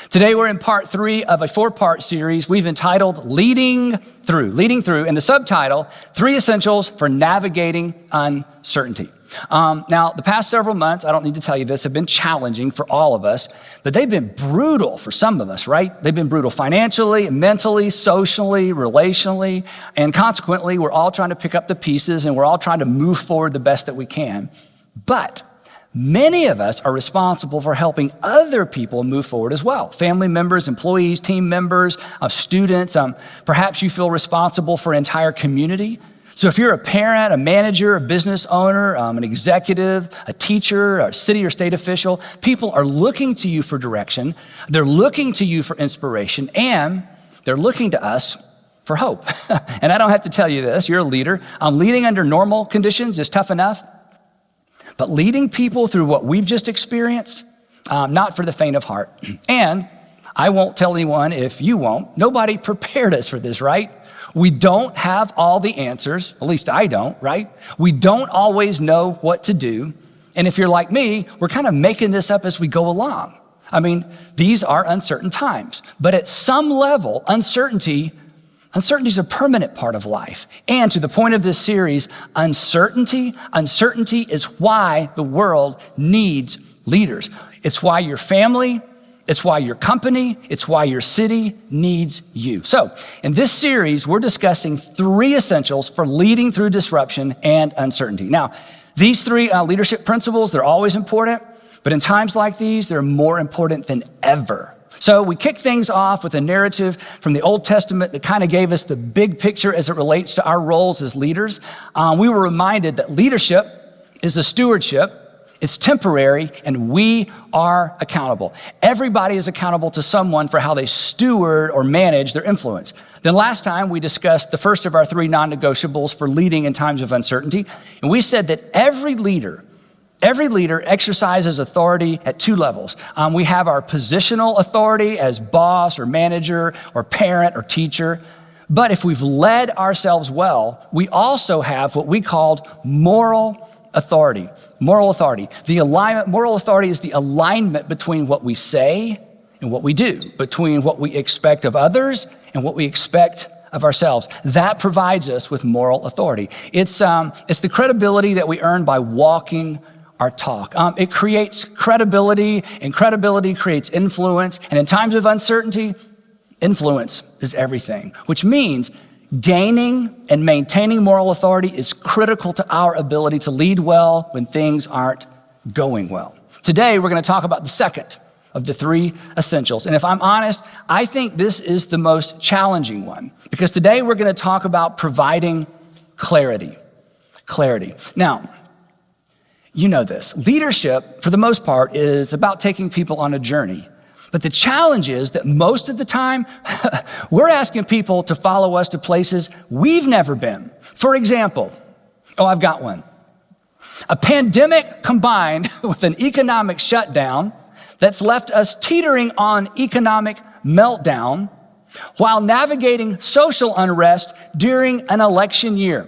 Today we're in part 3 of a 4-part series we've entitled Leading Through, and the subtitle, 3 Essentials for Navigating Uncertainty. Now, the past several months, I don't need to tell you this, have been challenging for all of us, but they've been brutal for some of us, right? They've been brutal financially, mentally, socially, relationally, and consequently, we're all trying to pick up the pieces and we're all trying to move forward the best that we can. But many of us are responsible for helping other people move forward as well. Family members, employees, team members, students. Perhaps you feel responsible for an entire community. So if you're a parent, a manager, a business owner, an executive, a teacher, a city or state official, people are looking to you for direction. They're looking to you for inspiration, and they're looking to us for hope. And I don't have to tell you this, you're a leader. Leading under normal conditions is tough enough. But leading people through what we've just experienced, not for the faint of heart. And I won't tell anyone if you won't. Nobody prepared us for this, right? We don't have all the answers, at least I don't, right? We don't always know what to do. And if you're like me, we're kind of making this up as we go along. I mean, these are uncertain times. But at some level, uncertainty is a permanent part of life. And to the point of this series, uncertainty is why the world needs leaders. It's why your family, it's why your company, it's why your city needs you. So in this series, we're discussing 3 essentials for leading through disruption and uncertainty. Now, these 3 leadership principles, they're always important, but in times like these, they're more important than ever. So we kick things off with a narrative from the Old Testament that kind of gave us the big picture as it relates to our roles as leaders. We were reminded that leadership is a stewardship, it's temporary, and we are accountable. Everybody is accountable to someone for how they steward or manage their influence. Then last time we discussed the first of our 3 non-negotiables for leading in times of uncertainty, and we said that every leader exercises authority at 2 levels. We have our positional authority as boss or manager or parent or teacher. But if we've led ourselves well, we also have what we called moral authority. Moral authority. Moral authority is the alignment between what we say and what we do, between what we expect of others and what we expect of ourselves. That provides us with moral authority. It's the credibility that we earn by walking our talk. It creates credibility, and credibility creates influence. And in times of uncertainty, influence is everything, which means gaining and maintaining moral authority is critical to our ability to lead well when things aren't going well. Today, we're going to talk about the second of the 3 essentials. And if I'm honest, I think this is the most challenging one, because today we're going to talk about providing clarity. Clarity. Now, you know this. Leadership, for the most part, is about taking people on a journey. But the challenge is that most of the time, we're asking people to follow us to places we've never been. For example, I've got one. A pandemic combined with an economic shutdown that's left us teetering on economic meltdown while navigating social unrest during an election year.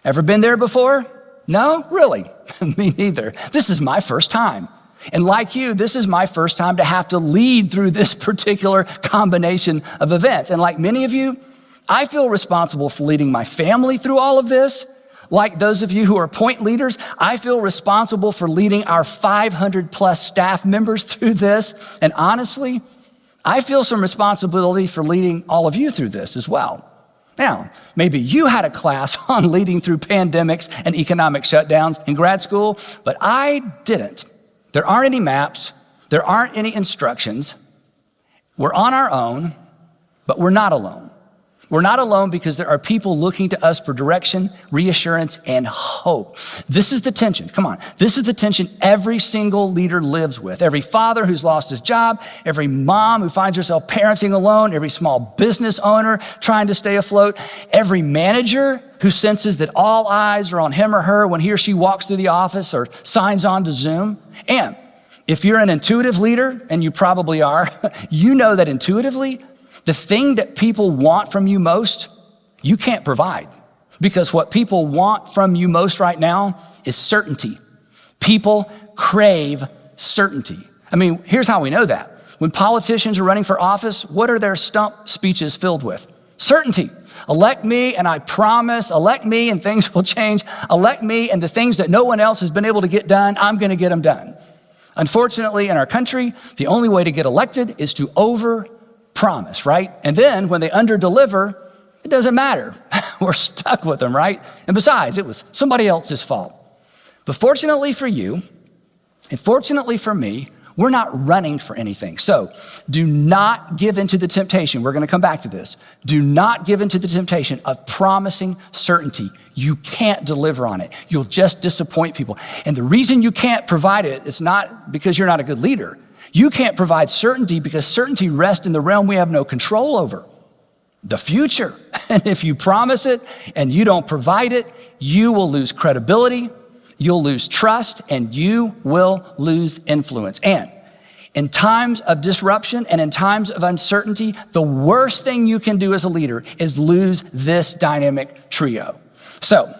Ever been there before? No? Really? Me neither. This is my first time. And like you, this is my first time to have to lead through this particular combination of events. And like many of you, I feel responsible for leading my family through all of this. Like those of you who are point leaders, I feel responsible for leading our 500 plus staff members through this. And honestly, I feel some responsibility for leading all of you through this as well. Now, maybe you had a class on leading through pandemics and economic shutdowns in grad school, but I didn't. There aren't any maps. There aren't any instructions. We're on our own, but we're not alone. We're not alone because there are people looking to us for direction, reassurance, and hope. This is the tension. Come on. This is the tension every single leader lives with. Every father who's lost his job, every mom who finds herself parenting alone, every small business owner trying to stay afloat, every manager who senses that all eyes are on him or her when he or she walks through the office or signs on to Zoom. And if you're an intuitive leader, and you probably are, you know that intuitively, the thing that people want from you most, you can't provide. Because what people want from you most right now is certainty. People crave certainty. I mean, here's how we know that. When politicians are running for office, what are their stump speeches filled with? Certainty. Elect me and I promise, elect me and things will change. Elect me and the things that no one else has been able to get done, I'm going to get them done. Unfortunately, in our country, the only way to get elected is to over-promise, right? And then when they under-deliver, it doesn't matter. We're stuck with them, right? And besides, it was somebody else's fault. But fortunately for you, and fortunately for me, we're not running for anything. So do not give into the temptation. We're going to come back to this. Do not give into the temptation of promising certainty. You can't deliver on it. You'll just disappoint people. And the reason you can't provide it is not because you're not a good leader. You can't provide certainty because certainty rests in the realm we have no control over, the future. And if you promise it and you don't provide it, you will lose credibility, you'll lose trust, and you will lose influence. And in times of disruption and in times of uncertainty, the worst thing you can do as a leader is lose this dynamic trio. So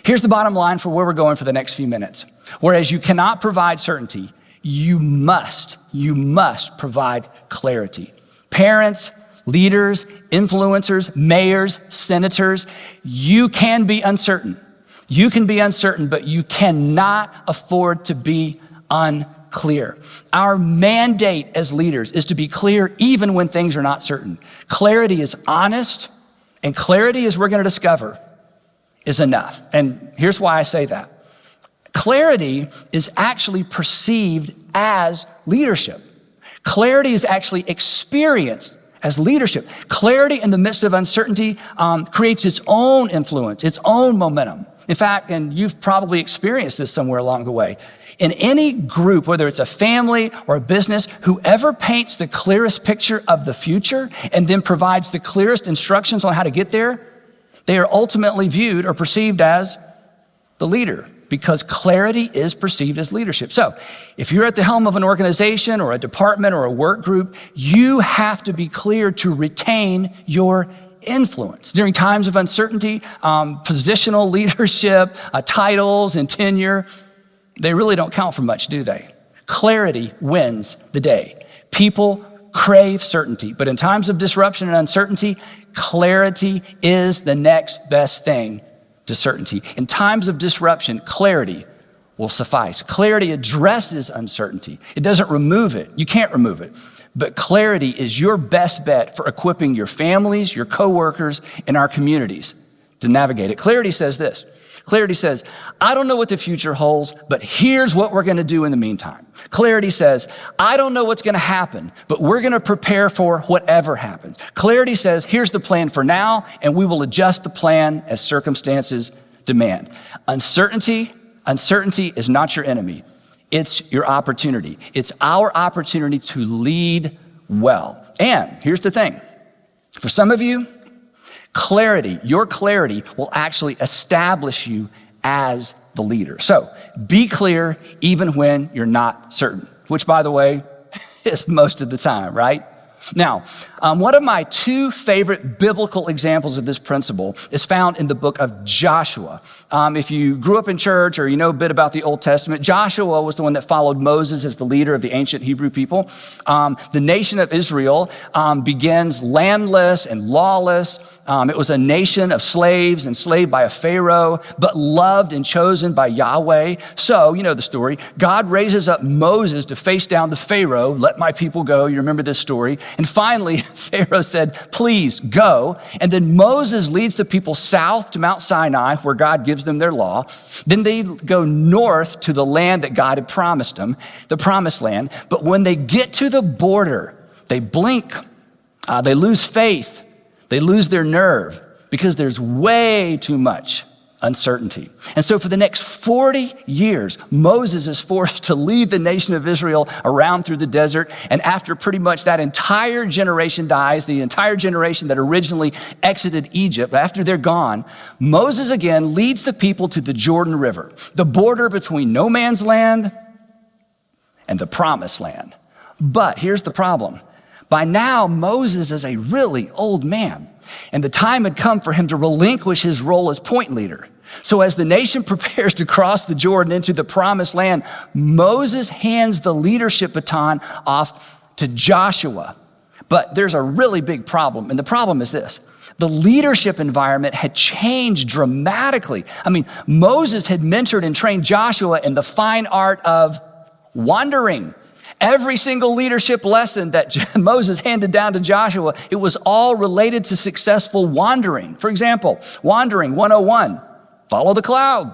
here's the bottom line for where we're going for the next few minutes. Whereas you cannot provide certainty, you must provide clarity. Parents, leaders, influencers, mayors, senators, you can be uncertain. You can be uncertain, but you cannot afford to be unclear. Our mandate as leaders is to be clear even when things are not certain. Clarity is honest, and clarity, as we're going to discover, is enough. And here's why I say that. Clarity is actually perceived as leadership. Clarity is actually experienced as leadership. Clarity in the midst of uncertainty creates its own influence, its own momentum. In fact, and you've probably experienced this somewhere along the way, in any group, whether it's a family or a business, whoever paints the clearest picture of the future and then provides the clearest instructions on how to get there, they are ultimately viewed or perceived as the leader, because clarity is perceived as leadership. So if you're at the helm of an organization or a department or a work group, you have to be clear to retain your influence. During times of uncertainty, positional leadership, titles and tenure, they really don't count for much, do they? Clarity wins the day. People crave certainty, but in times of disruption and uncertainty, clarity is the next best thing to certainty. In times of disruption, clarity will suffice. Clarity addresses uncertainty. It doesn't remove it. You can't remove it. But clarity is your best bet for equipping your families, your coworkers, and our communities to navigate it. Clarity says this. Clarity says, I don't know what the future holds, but here's what we're going to do in the meantime. Clarity says, I don't know what's going to happen, but we're going to prepare for whatever happens. Clarity says, here's the plan for now, and we will adjust the plan as circumstances demand. Uncertainty is not your enemy. It's your opportunity. It's our opportunity to lead well. And here's the thing. For some of you, your clarity will actually establish you as the leader. So be clear even when you're not certain, which, by the way, is most of the time, right? Now, one of my two favorite biblical examples of this principle is found in the book of Joshua. If you grew up in church or you know a bit about the Old Testament, Joshua was the one that followed Moses as the leader of the ancient Hebrew people. The nation of Israel begins landless and lawless. It was a nation of slaves, enslaved by a Pharaoh, but loved and chosen by Yahweh. So, you know the story. God raises up Moses to face down the Pharaoh. Let my people go. You remember this story. And finally, Pharaoh said, please go. And then Moses leads the people south to Mount Sinai, where God gives them their law. Then they go north to the land that God had promised them, the promised land. But when they get to the border, they blink, they lose faith, they lose their nerve because there's way too much uncertainty. And so for the next 40 years, Moses is forced to lead the nation of Israel around through the desert. And after pretty much that entire generation dies, the entire generation that originally exited Egypt, after they're gone, Moses again leads the people to the Jordan River, the border between no man's land and the promised land. But here's the problem. By now, Moses is a really old man, and the time had come for him to relinquish his role as point leader. So as the nation prepares to cross the Jordan into the promised land, Moses hands the leadership baton off to Joshua. But there's a really big problem, and the problem is this. The leadership environment had changed dramatically. I mean, Moses had mentored and trained Joshua in the fine art of wandering. Every single leadership lesson that Moses handed down to Joshua, it was all related to successful wandering. For example, wandering 101, follow the cloud.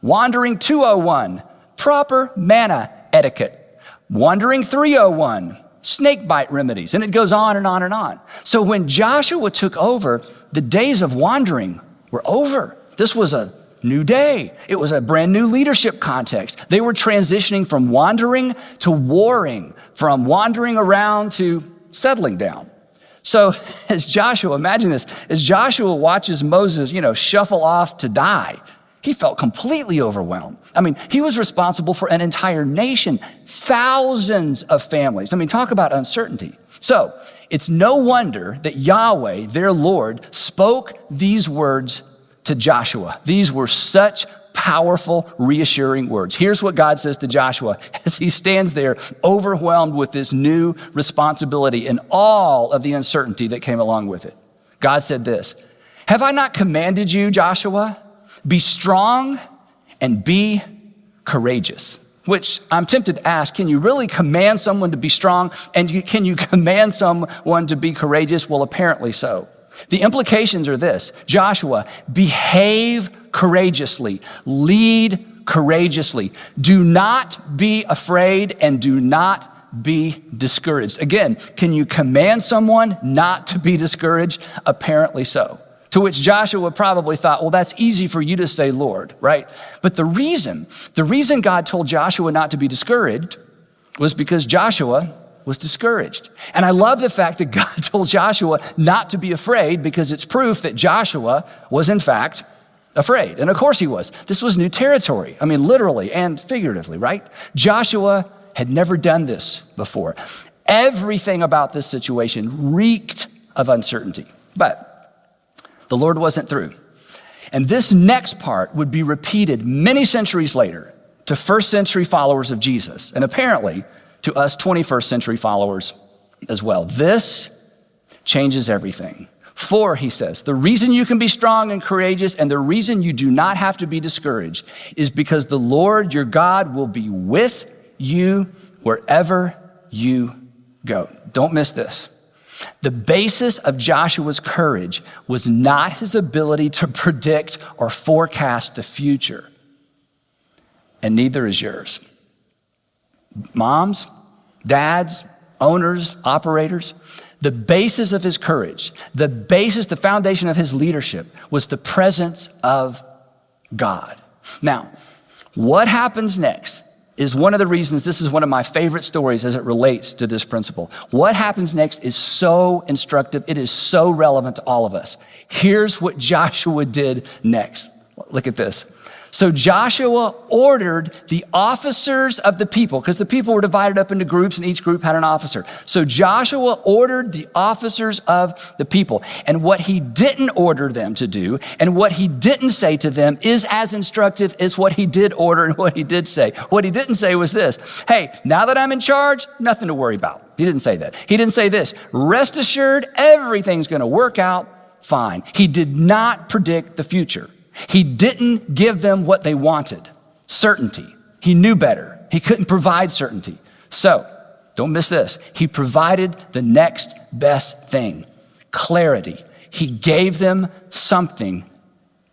Wandering 201, proper manna etiquette. Wandering 301, snake bite remedies. And it goes on and on and on. So when Joshua took over, the days of wandering were over. This was a new day. It was a brand new leadership context. They were transitioning from wandering to warring, from wandering around to settling down. So as Joshua, imagine this, as Joshua watches Moses, shuffle off to die, he felt completely overwhelmed. I mean, he was responsible for an entire nation, thousands of families. I mean, talk about uncertainty. So it's no wonder that Yahweh, their Lord, spoke these words to Joshua. These were such powerful, reassuring words. Here's what God says to Joshua as he stands there overwhelmed with this new responsibility and all of the uncertainty that came along with it. God said this, "Have I not commanded you, Joshua? Be strong and be courageous." Which I'm tempted to ask, can you really command someone to be strong? And can you command someone to be courageous? Well, apparently so. The implications are this: Joshua, behave courageously, lead courageously. Do not be afraid and do not be discouraged. Again, can you command someone not to be discouraged? Apparently so. To which Joshua probably thought, well, that's easy for you to say, Lord, right? But the reason God told Joshua not to be discouraged was because Joshua was discouraged. And I love the fact that God told Joshua not to be afraid because it's proof that Joshua was in fact afraid. And of course he was. This was new territory. I mean, literally and figuratively, right? Joshua had never done this before. Everything about this situation reeked of uncertainty. But the Lord wasn't through. And this next part would be repeated many centuries later to first century followers of Jesus, and apparently to us 21st century followers as well. This changes everything. For, he says, the reason you can be strong and courageous and the reason you do not have to be discouraged is because the Lord your God will be with you wherever you go. Don't miss this. The basis of Joshua's courage was not his ability to predict or forecast the future. And neither is yours. Moms, dads, owners, operators, the basis of his courage, the foundation of his leadership was the presence of God. Now, what happens next is one of the reasons this is one of my favorite stories as it relates to this principle. What happens next is so instructive. It is so relevant to all of us. Here's what Joshua did next. Look at this. So Joshua ordered the officers of the people, because the people were divided up into groups and each group had an officer. So Joshua ordered the officers of the people. And what he didn't order them to do and what he didn't say to them is as instructive as what he did order and what he did say. What he didn't say was this: hey, now that I'm in charge, nothing to worry about. He didn't say that. He didn't say this: rest assured, everything's going to work out fine. He did not predict the future. He didn't give them what they wanted, certainty. He knew better. He couldn't provide certainty. So, don't miss this. He provided the next best thing, clarity. He gave them something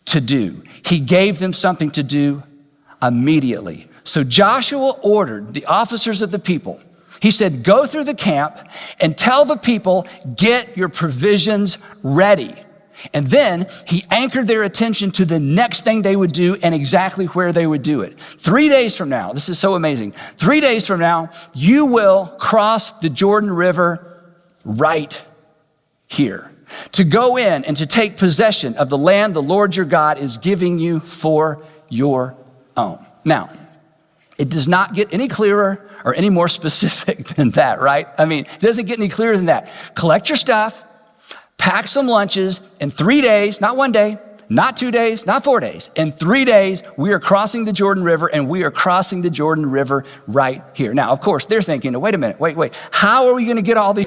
to do. He gave them something to do immediately. So Joshua ordered the officers of the people. He said, go through the camp and tell the people, get your provisions ready. And then he anchored their attention to the next thing they would do and exactly where they would do it. 3 days from now, this is so amazing. 3 days from now, you will cross the Jordan River right here to go in and to take possession of the land the Lord your God is giving you for your own. Now, it does not get any clearer or any more specific than that, right? I mean, it doesn't get any clearer than that. Collect your stuff. Pack some lunches in 3 days, not 1 day, not 2 days, not 4 days. In 3 days, we are crossing the Jordan River, and we are crossing the Jordan River right here. Now, of course, they're thinking, wait a minute, wait. How are we going to get all these?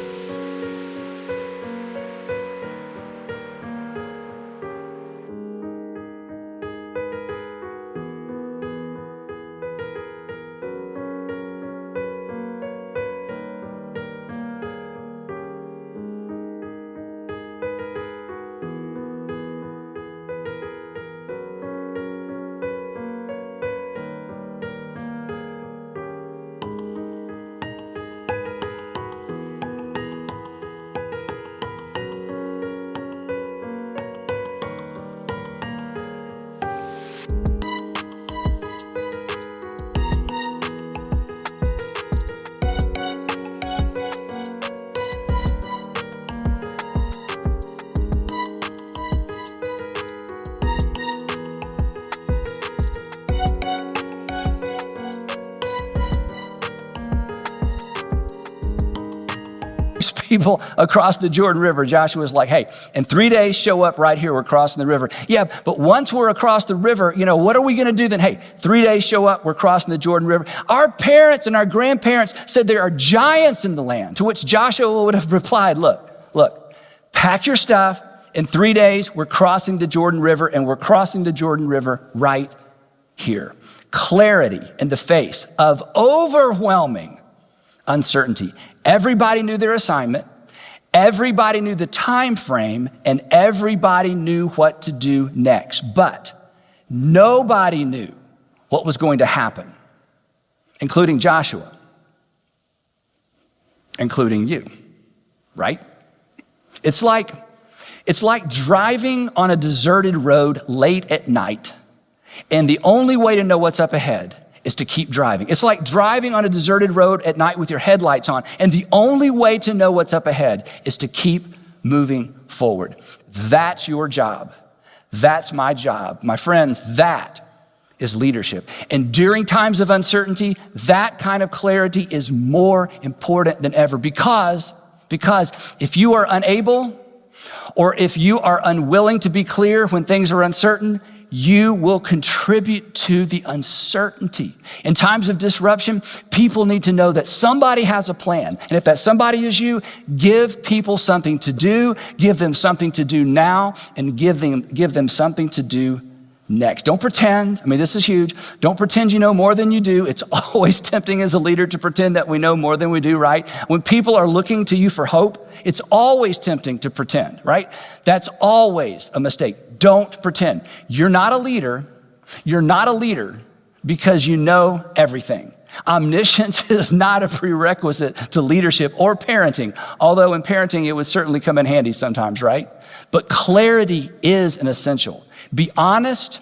People across the Jordan River. Joshua's like, hey, in 3 days, show up right here. We're crossing the river. Yeah, but once we're across the river, what are we going to do then? Hey, 3 days, show up. We're crossing the Jordan River. Our parents and our grandparents said there are giants in the land, to which Joshua would have replied, look, pack your stuff. In 3 days, we're crossing the Jordan River, and we're crossing the Jordan River right here. Clarity in the face of overwhelming uncertainty. Everybody knew their assignment, everybody knew the time frame, and everybody knew what to do next. But nobody knew what was going to happen, including Joshua, including you, right? It's like driving on a deserted road late at night, and the only way to know what's up ahead is to keep driving. It's like driving on a deserted road at night with your headlights on, and the only way to know what's up ahead is to keep moving forward. That's your job. That's my job. My friends, that is leadership. And during times of uncertainty, that kind of clarity is more important than ever, because if you are unable, or if you are unwilling to be clear when things are uncertain, you will contribute to the uncertainty. In times of disruption, people need to know that somebody has a plan. And if that somebody is you, give people something to do, give them something to do now, and give them something to do next. Don't pretend. This is huge. Don't pretend you know more than you do. It's always tempting as a leader to pretend that we know more than we do, right? When people are looking to you for hope, it's always tempting to pretend, right? That's always a mistake. Don't pretend. You're not a leader. You're not a leader because you know everything. Omniscience is not a prerequisite to leadership or parenting, although in parenting it would certainly come in handy sometimes, right? But clarity is an essential. Be honest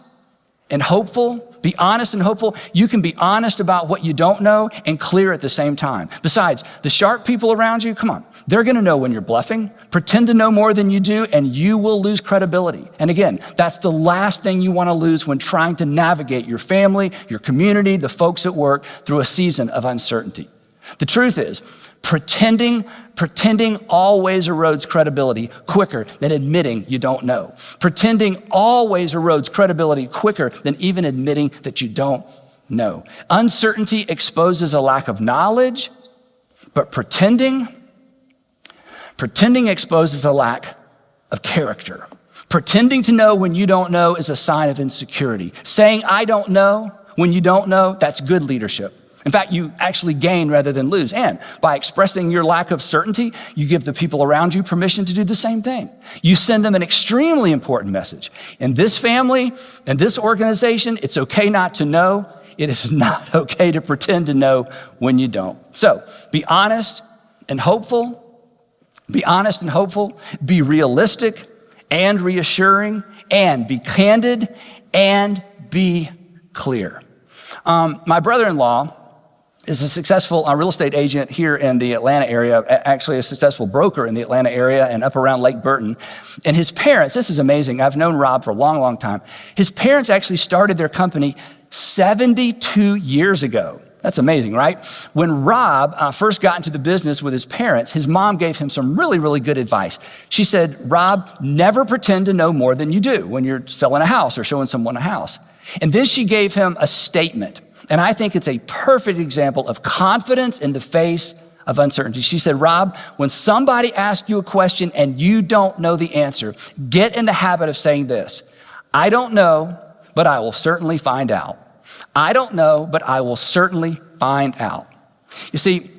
and hopeful. Be honest and hopeful. You can be honest about what you don't know and clear at the same time. Besides, the sharp people around you, come on, they're going to know when you're bluffing. Pretend to know more than you do, and you will lose credibility. And again, that's the last thing you want to lose when trying to navigate your family, your community, the folks at work through a season of uncertainty. The truth is, pretending always erodes credibility quicker than admitting you don't know. Pretending always erodes credibility quicker than even admitting that you don't know. Uncertainty exposes a lack of knowledge, but pretending exposes a lack of character. Pretending to know when you don't know is a sign of insecurity. Saying I don't know when you don't know, that's good leadership. In fact, you actually gain rather than lose. And by expressing your lack of certainty, you give the people around you permission to do the same thing. You send them an extremely important message. In this family, in this organization, it's okay not to know. It is not okay to pretend to know when you don't. So be honest and hopeful. Be honest and hopeful. Be realistic and reassuring. And be candid and be clear. My brother-in-law is a successful real estate agent here in the Atlanta area, actually a successful broker in the Atlanta area and up around Lake Burton. And his parents, this is amazing, I've known Rob for a long, long time. His parents actually started their company 72 years ago That's amazing, right? When Rob first got into the business with his parents, his mom gave him some really, really good advice. She said, Rob, never pretend to know more than you do when you're selling a house or showing someone a house. And then she gave him a statement. And I think it's a perfect example of confidence in the face of uncertainty. She said, Rob, when somebody asks you a question and you don't know the answer, get in the habit of saying this: I don't know, but I will certainly find out. I don't know, but I will certainly find out. You see,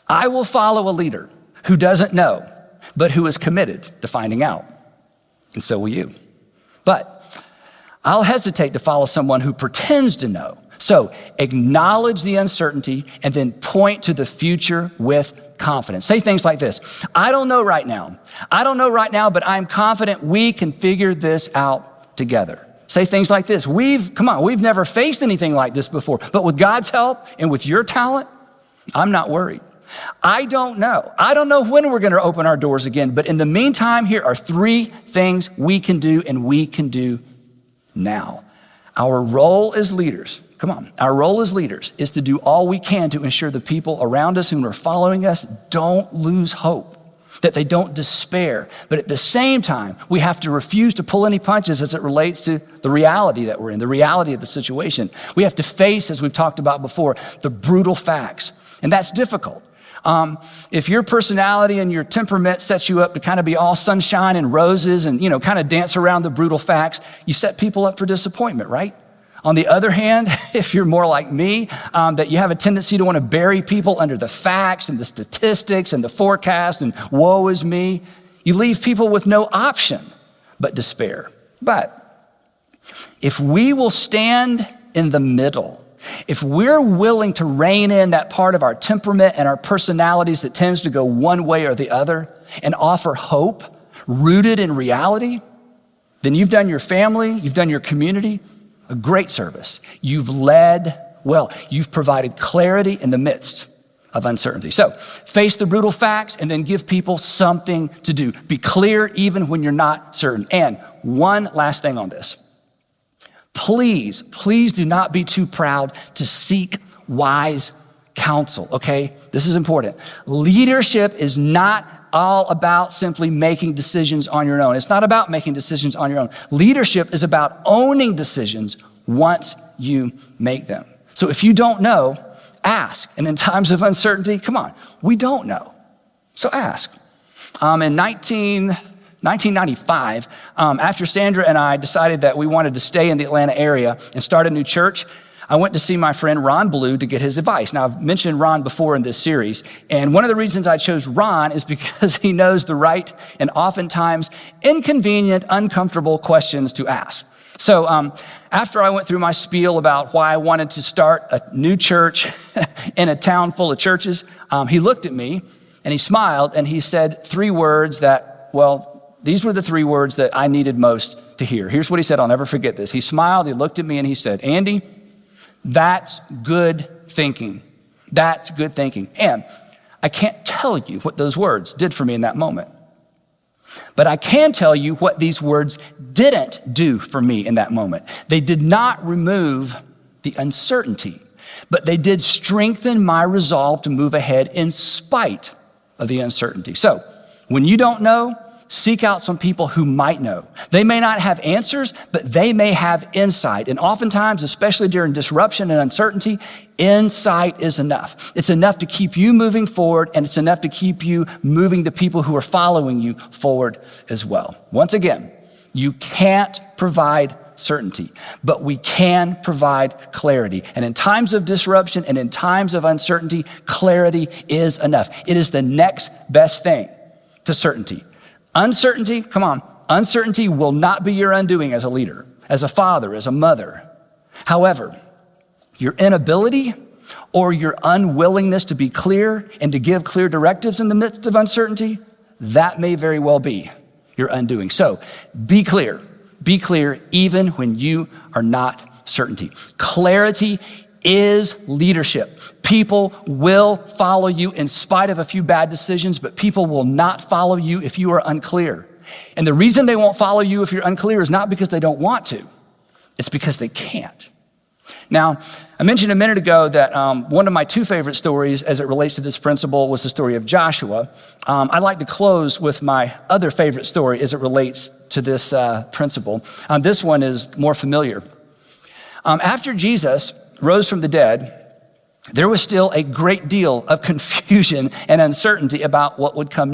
I will follow a leader who doesn't know, but who is committed to finding out. And so will you. But I'll hesitate to follow someone who pretends to know. So acknowledge the uncertainty and then point to the future with confidence. Say things like this: I don't know right now. I don't know right now, but I'm confident we can figure this out together. Say things like this: we've never faced anything like this before, but with God's help and with your talent, I'm not worried. I don't know. I don't know when we're going to open our doors again, but in the meantime, here are 3 things we can do, and we can do now. Our role as leaders, our role as leaders is to do all we can to ensure the people around us who are following us don't lose hope, that they don't despair. But at the same time, we have to refuse to pull any punches as it relates to the reality that we're in, the reality of the situation. We have to face, as we've talked about before, the brutal facts. And that's difficult. If your personality and your temperament sets you up to kind of be all sunshine and roses and, kind of dance around the brutal facts, you set people up for disappointment, right? On the other hand, if you're more like me, that you have a tendency to want to bury people under the facts and the statistics and the forecast and woe is me, you leave people with no option but despair. But if we will stand in the middle, if we're willing to rein in that part of our temperament and our personalities that tends to go one way or the other and offer hope rooted in reality, then you've done your family, you've done your community a great service. You've led well. You've provided clarity in the midst of uncertainty. So face the brutal facts and then give people something to do. Be clear even when you're not certain. And one last thing on this. Please do not be too proud to seek wise counsel, okay? This is important. Leadership is not all about simply making decisions on your own. It's not about making decisions on your own. Leadership is about owning decisions once you make them. So if you don't know, ask. And in times of uncertainty, we don't know. So ask. In 1995, after Sandra and I decided that we wanted to stay in the Atlanta area and start a new church, I went to see my friend Ron Blue to get his advice. Now, I've mentioned Ron before in this series, and one of the reasons I chose Ron is because he knows the right and oftentimes inconvenient, uncomfortable questions to ask. So after I went through my spiel about why I wanted to start a new church in a town full of churches, he looked at me and he smiled and he said 3 words that, these were the 3 words that I needed most to hear. Here's what he said. I'll never forget this. He smiled, he looked at me and he said, Andy, that's good thinking. That's good thinking. And I can't tell you what those words did for me in that moment. But I can tell you what these words didn't do for me in that moment. They did not remove the uncertainty, but they did strengthen my resolve to move ahead in spite of the uncertainty. So when you don't know, seek out some people who might know. They may not have answers, but they may have insight. And oftentimes, especially during disruption and uncertainty, insight is enough. It's enough to keep you moving forward, and it's enough to keep you moving the people who are following you forward as well. Once again, you can't provide certainty, but we can provide clarity. And in times of disruption and in times of uncertainty, clarity is enough. It is the next best thing to certainty. Uncertainty, uncertainty will not be your undoing as a leader, as a father, as a mother. However, your inability or your unwillingness to be clear and to give clear directives in the midst of uncertainty, that may very well be your undoing. So be clear even when you are not certainty. Clarity is leadership. People will follow you in spite of a few bad decisions, but people will not follow you if you are unclear. And the reason they won't follow you if you're unclear is not because they don't want to. It's because they can't. Now, I mentioned a minute ago that one of my two favorite stories as it relates to this principle was the story of Joshua. I'd like to close with my other favorite story as it relates to this principle. This one is more familiar. After Jesus rose from the dead, there was still a great deal of confusion and uncertainty about what would come.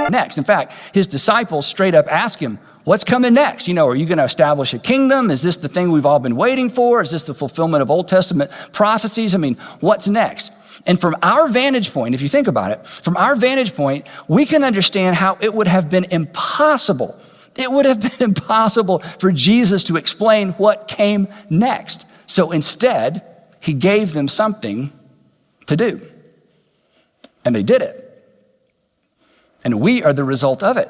Next. In fact, his disciples straight up ask him, what's coming next? Are you going to establish a kingdom? Is this the thing we've all been waiting for? Is this the fulfillment of Old Testament prophecies? What's next? And from our vantage point, if you think about it, from our vantage point, we can understand how it would have been impossible. It would have been impossible for Jesus to explain what came next. So instead, he gave them something to do. And they did it. And we are the result of it.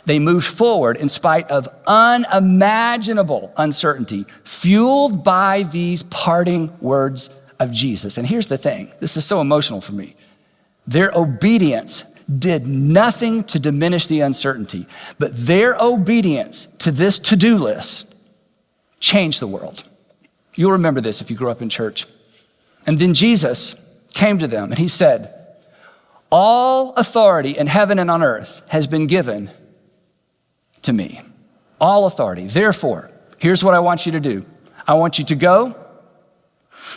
They moved forward in spite of unimaginable uncertainty, fueled by these parting words of Jesus. And here's the thing. This is so emotional for me. Their obedience did nothing to diminish the uncertainty, but their obedience to this to-do list changed the world. You'll remember this if you grew up in church. And then Jesus came to them and he said, all authority in heaven and on earth has been given to me. All authority. Therefore, here's what I want you to do. I want you to go,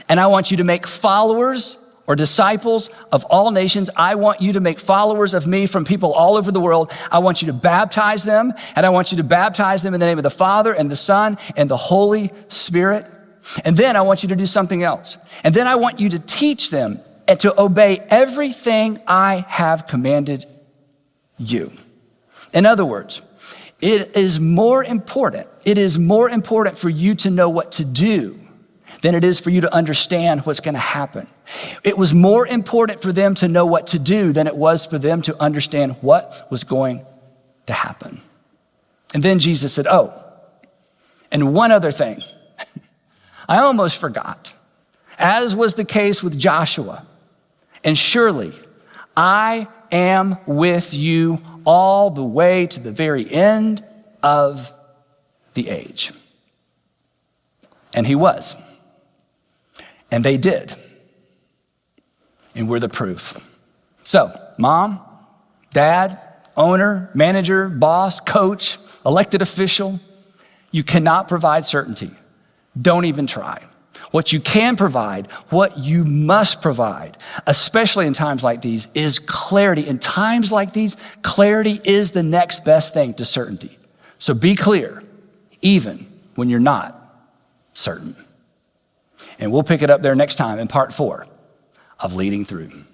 and I want you to make followers or disciples of all nations. I want you to make followers of me from people all over the world. I want you to baptize them, and I want you to baptize them in the name of the Father and the Son and the Holy Spirit. And then I want you to do something else. And then I want you to teach them and to obey everything I have commanded you. In other words, it is more important for you to know what to do than it is for you to understand what's going to happen. It was more important for them to know what to do than it was for them to understand what was going to happen. And then Jesus said, and one other thing. I almost forgot. As was the case with Joshua, and surely I am with you all the way to the very end of the age. And he was. And they did. And we're the proof. So, mom, dad, owner, manager, boss, coach, elected official, you cannot provide certainty. Don't even try. What you can provide, what you must provide, especially in times like these, is clarity. In times like these, clarity is the next best thing to certainty. So be clear, even when you're not certain. And we'll pick it up there next time in part 4 of Leading Through.